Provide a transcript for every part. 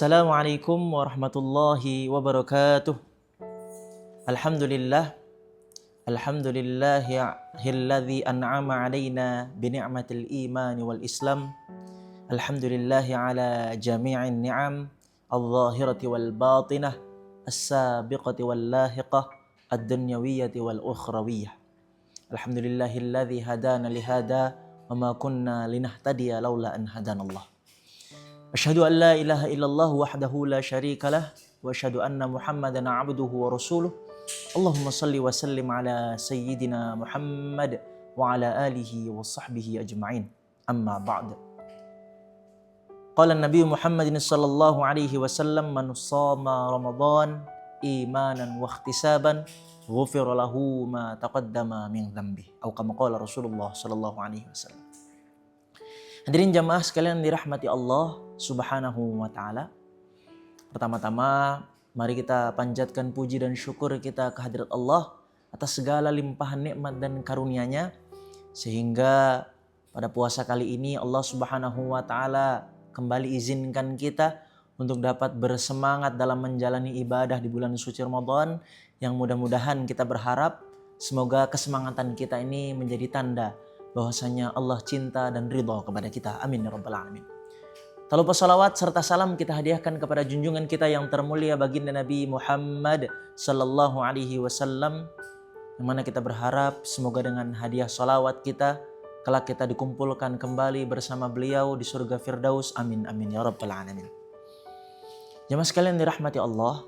Assalamualaikum warahmatullahi wabarakatuh. Alhamdulillah. Alhamdulillahilladzi an'ama alaina bi ni'matil iman wal islam. Alhamdulillahi ala jami'in ni'am al-zahirati wal batinah, as-sabiqati wal lahiqah, ad-dunyawiyyati wal ukhrawiyyah. Alhamdulillahilladzi hadana li hada wa ma kunna linahtadiya laula an hadanallah. Asyhadu an la ilaha illallah wahdahu la syarika lah wa asyhadu anna Muhammadan abduhu wa rasuluh. Allahumma salli wa sallim ala sayyidina Muhammad wa ala alihi wa sahbihi ajma'in. Amma ba'd. Qala Nabi Muhammadin sallallahu alaihi wasallam, man shama Ramadan imanan wa ihtisaban ghufira lahu ma taqaddama min dhanbi. Atau kama qala Rasulullah sallallahu alaihi wasallam. Hadirin jamaah sekalian dirahmati Allah Subhanahu wa ta'ala. Pertama-tama mari kita panjatkan puji dan syukur kita kehadirat Allah atas segala limpahan nikmat dan karunia-Nya, sehingga pada puasa kali ini Allah Subhanahu wa ta'ala kembali izinkan kita untuk dapat bersemangat dalam menjalani ibadah di bulan suci Ramadan, yang mudah-mudahan kita berharap semoga kesemangatan kita ini menjadi tanda bahwasanya Allah cinta dan ridha kepada kita. Amin ya rabbal alamin. Tak lupa salawat serta salam kita hadiahkan kepada junjungan kita yang termulia baginda Nabi Muhammad sallallahu alaihi wasallam, yang mana kita berharap semoga dengan hadiah salawat kita kelak kita dikumpulkan kembali bersama beliau di surga Firdaus. Amin amin ya rabbal alamin. Jemaah sekalian dirahmati Allah,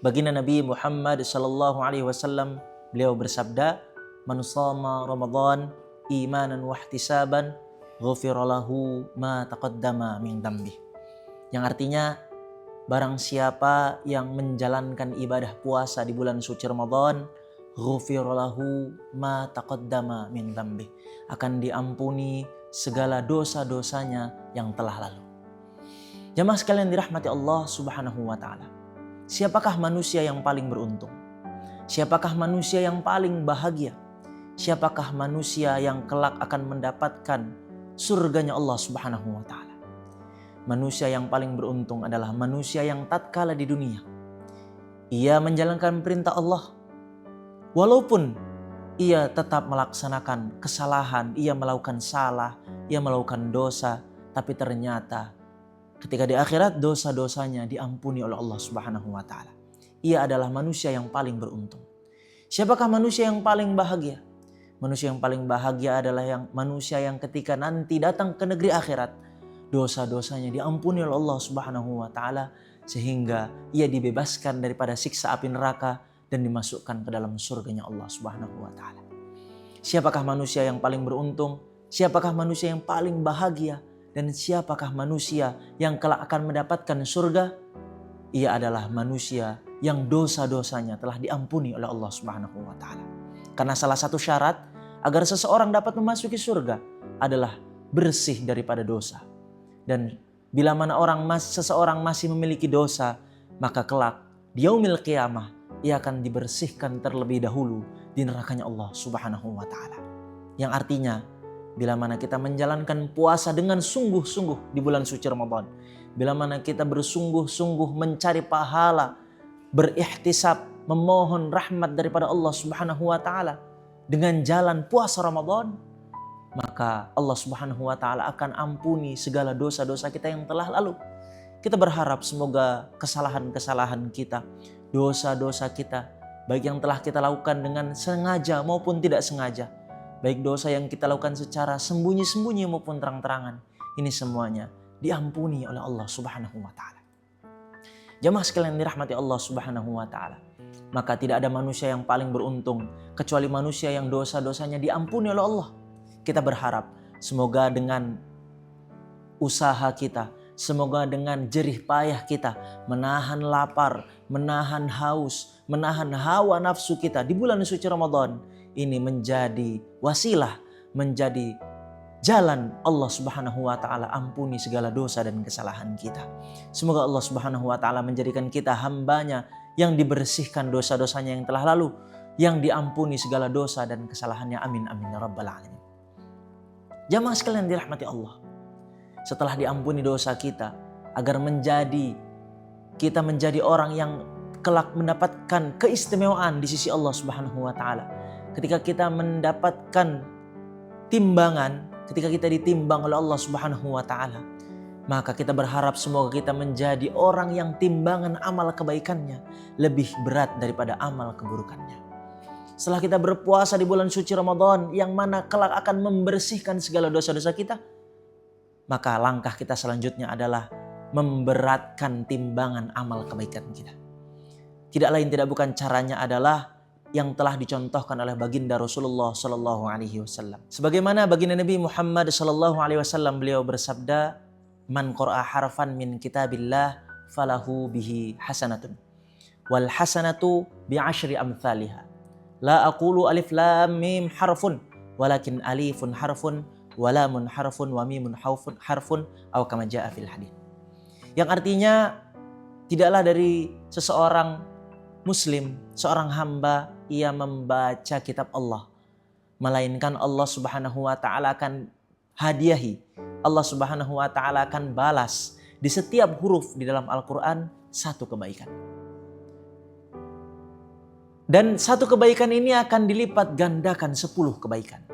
baginda Nabi Muhammad sallallahu alaihi wasallam beliau bersabda, man shama Ramadan imanan wa ihtisaban ghufira lahu ma taqaddama min dhanbi. Yang artinya, barang siapa yang menjalankan ibadah puasa di bulan suci Ramadan, ghufira lahu ma taqaddama min dhanbi, akan diampuni segala dosa-dosanya yang telah lalu. Jamaah sekalian dirahmati Allah Subhanahu wa ta'ala. Siapakah manusia yang paling beruntung? Siapakah manusia yang paling bahagia? Siapakah manusia yang kelak akan mendapatkan surganya Allah Subhanahu wa ta'ala? Manusia yang paling beruntung adalah manusia yang tatkala di dunia ia menjalankan perintah Allah, walaupun ia tetap melaksanakan kesalahan, ia melakukan salah, ia melakukan dosa, tapi ternyata ketika di akhirat dosa-dosanya diampuni oleh Allah Subhanahu wa ta'ala. Ia adalah manusia yang paling beruntung. Siapakah manusia yang paling bahagia? Manusia yang paling bahagia adalah manusia yang ketika nanti datang ke negeri akhirat, dosa-dosanya diampuni oleh Allah Subhanahu wa ta'ala, sehingga ia dibebaskan daripada siksa api neraka dan dimasukkan ke dalam surganya Allah Subhanahu wa ta'ala. Siapakah manusia yang paling beruntung? Siapakah manusia yang paling bahagia? Dan siapakah manusia yang kelak akan mendapatkan surga? Ia adalah manusia yang dosa-dosanya telah diampuni oleh Allah Subhanahu wa ta'ala. Karena salah satu syarat agar seseorang dapat memasuki surga adalah bersih daripada dosa. Dan bila mana seseorang masih memiliki dosa, maka kelak di yaumil qiyamah ia akan dibersihkan terlebih dahulu di nerakanya Allah Subhanahu wa ta'ala. Yang artinya, bila mana kita menjalankan puasa dengan sungguh-sungguh di bulan suci Ramadan, bila mana kita bersungguh-sungguh mencari pahala, berihtisab, memohon rahmat daripada Allah Subhanahu wa ta'ala dengan jalan puasa Ramadan, maka Allah Subhanahu wa ta'ala akan ampuni segala dosa-dosa kita yang telah lalu. Kita berharap semoga kesalahan-kesalahan kita, dosa-dosa kita, baik yang telah kita lakukan dengan sengaja maupun tidak sengaja, baik dosa yang kita lakukan secara sembunyi-sembunyi maupun terang-terangan, ini semuanya diampuni oleh Allah Subhanahu wa ta'ala. Jamaah sekalian dirahmati Allah Subhanahu wa ta'ala, maka tidak ada manusia yang paling beruntung kecuali manusia yang dosa-dosanya diampuni oleh Allah. Kita berharap semoga dengan usaha kita, semoga dengan jerih payah kita menahan lapar, menahan haus, menahan hawa nafsu kita di bulan suci Ramadan ini menjadi wasilah, menjadi jalan Allah Subhanahu wa ta'ala ampuni segala dosa dan kesalahan kita. Semoga Allah Subhanahu wa ta'ala menjadikan kita hambanya yang dibersihkan dosa-dosanya yang telah lalu, yang diampuni segala dosa dan kesalahannya. Amin amin ya rabbal alamin. Jamaah sekalian dirahmati Allah, setelah diampuni dosa kita, agar kita menjadi orang yang kelak mendapatkan keistimewaan di sisi Allah Subhanahu wa taala. Ketika kita mendapatkan timbangan, ketika kita ditimbang oleh Allah Subhanahu wa taala, maka kita berharap semoga kita menjadi orang yang timbangan amal kebaikannya lebih berat daripada amal keburukannya. Setelah kita berpuasa di bulan suci Ramadan yang mana kelak akan membersihkan segala dosa-dosa kita, maka langkah kita selanjutnya adalah memberatkan timbangan amal kebaikan kita. Tidak lain tidak bukan caranya adalah yang telah dicontohkan oleh baginda Rasulullah sallallahu alaihi wasallam. Sebagaimana baginda Nabi Muhammad sallallahu alaihi wasallam, beliau bersabda, "Man qara'a harfan min kitabillah falahu bihi hasanatun wal hasanatu bi asyri amsalihha. La aqulu alif lam mim harfun walakin alifun harfun wa lamun harfun wa mimun harfun aw kama jaa fil hadits." Yang artinya tidaklah dari seseorang muslim, seorang hamba, ia membaca kitab Allah, melainkan Allah Subhanahu wa taala akan hadiahi, Allah Subhanahu wa taala akan balas di setiap huruf di dalam Al-Qur'an satu kebaikan. Dan satu kebaikan ini akan dilipat gandakan 10 kebaikan.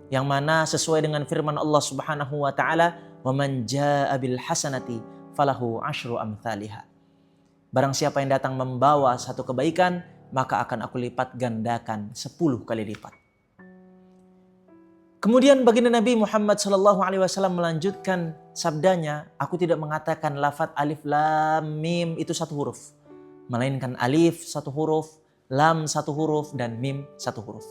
Yang mana sesuai dengan firman Allah Subhanahu wa taala, "Wa man jaa'a bil hasanati falahu asyru amsalihha." Barang siapa yang datang membawa satu kebaikan, maka akan aku lipat gandakan 10 kali lipat. Kemudian baginda Nabi Muhammad SAW melanjutkan sabdanya, "Aku tidak mengatakan lafaz alif lam mim itu satu huruf, melainkan alif satu huruf, lam satu huruf, dan mim satu huruf."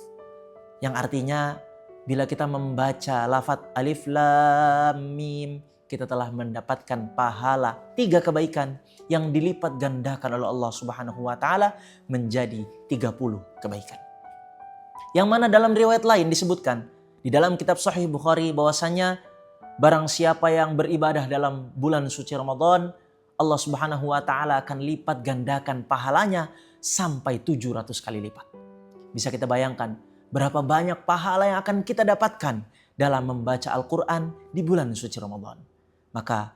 Yang artinya bila kita membaca lafaz alif lam mim, kita telah mendapatkan pahala 3 kebaikan yang dilipat gandakan oleh Allah Subhanahu wa taala menjadi 30 kebaikan. Yang mana dalam riwayat lain disebutkan di dalam kitab Sahih Bukhari bahwasanya barang siapa yang beribadah dalam bulan suci Ramadan, Allah Subhanahu wa taala akan lipat gandakan pahalanya sampai 700 kali lipat. Bisa kita bayangkan berapa banyak pahala yang akan kita dapatkan dalam membaca Al-Qur'an di bulan suci Ramadan. Maka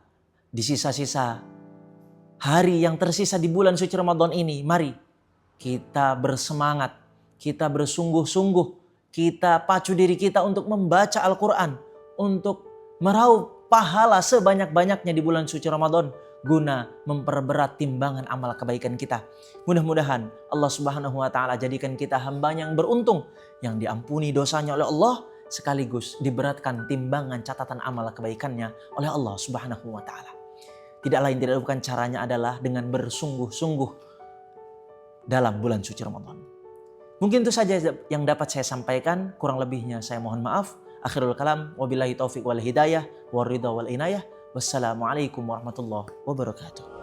di sisa-sisa hari yang tersisa di bulan suci Ramadan ini, mari kita bersemangat, kita bersungguh-sungguh, kita pacu diri kita untuk membaca Al-Quran, untuk meraup pahala sebanyak-banyaknya di bulan suci Ramadan, guna memperberat timbangan amal kebaikan kita. Mudah-mudahan Allah Subhanahu wa taala jadikan kita hamba yang beruntung, yang diampuni dosanya oleh Allah, sekaligus diberatkan timbangan catatan amal kebaikannya oleh Allah Subhanahu wa taala. Tidak lain tidak bukan caranya adalah dengan bersungguh-sungguh dalam bulan suci Ramadan. Mungkin itu saja yang dapat saya sampaikan, kurang lebihnya saya mohon maaf. Akhirul kalam, wabillahi taufiq wal hidayah, war ridha wal inayah. Wassalamualaikum warahmatullahi wabarakatuh.